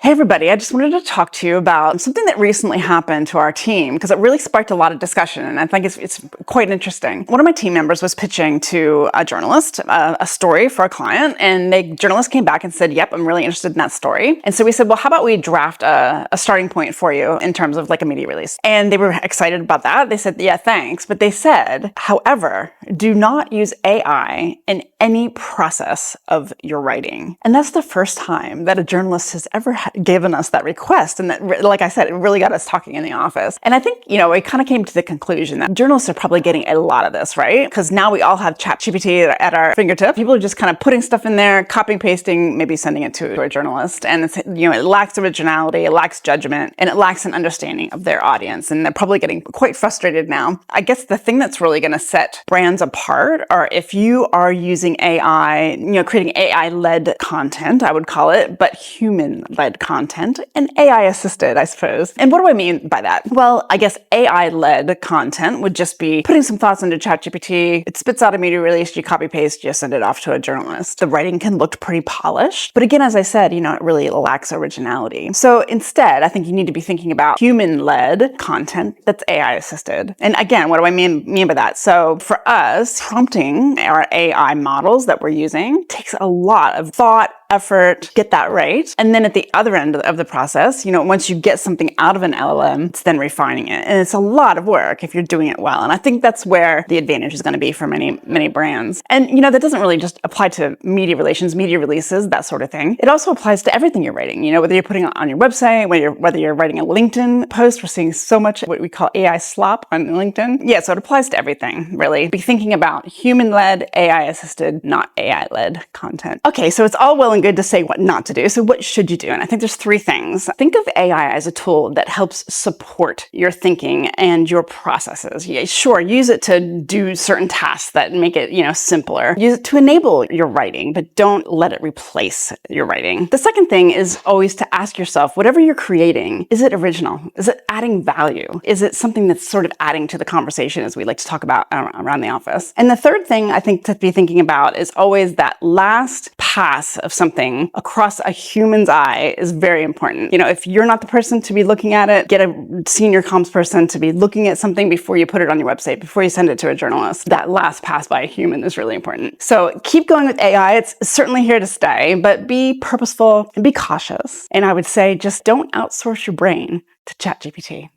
Hey everybody, I just wanted to talk to you about something that recently happened to our team because it really sparked a lot of discussion and I think it's quite interesting. One of my team members was pitching to a journalist a story for a client, and the journalist came back and said, yep, I'm really interested in that story. And so we said, well, how about we draft a starting point for you in terms of like a media release? And they were excited about that. They said, yeah, thanks. But they said, however, do not use AI in any process of your writing. And that's the first time that a journalist has ever given us that request. And that, like I said, it really got us talking in the office. And I think, it kind of came to the conclusion that journalists are probably getting a lot of this, right? Because now we all have ChatGPT at our fingertips. People are just kind of putting stuff in there, copying, pasting, maybe sending it to a journalist. And it's, it lacks originality, it lacks judgment, and it lacks an understanding of their audience. And they're probably getting quite frustrated now. I guess the thing that's really going to set brands apart are if you are using AI, creating AI-led content, I would call it, but human-led content and AI-assisted, I suppose. And what do I mean by that? Well, I guess AI-led content would just be putting some thoughts into ChatGPT. It spits out a media release, you copy-paste, you send it off to a journalist. The writing can look pretty polished, but again, as I said, it really lacks originality. So instead, I think you need to be thinking about human-led content that's AI-assisted. And again, what do I mean by that? So for us, prompting our AI models that we're using takes a lot of thought, effort, get that right. And then at the other end of the process, once you get something out of an LLM, it's then refining it. And it's a lot of work if you're doing it well. And I think that's where the advantage is going to be for many, many brands. And, that doesn't really just apply to media relations, media releases, that sort of thing. It also applies to everything you're writing, whether you're putting it on your website, whether you're writing a LinkedIn post. We're seeing so much what we call AI slop on LinkedIn. Yeah, so it applies to everything, really. Be thinking about human-led, AI-assisted, not AI-led content. Okay, so it's all well and good to say what not to do. So what should you do? And I think there's three things. Think of AI as a tool that helps support your thinking and your processes. Yeah, sure, use it to do certain tasks that make it, simpler. Use it to enable your writing, but don't let it replace your writing. The second thing is always to ask yourself, whatever you're creating, is it original? Is it adding value? Is it something that's sort of adding to the conversation, as we like to talk about around the office? And the third thing I think to be thinking about is always that last pass of something across a human's eye is very important. If you're not the person to be looking at it, get a senior comms person to be looking at something before you put it on your website, before you send it to a journalist. That last pass by a human is really important. So keep going with AI. It's certainly here to stay, but be purposeful and be cautious. And I would say just don't outsource your brain to ChatGPT.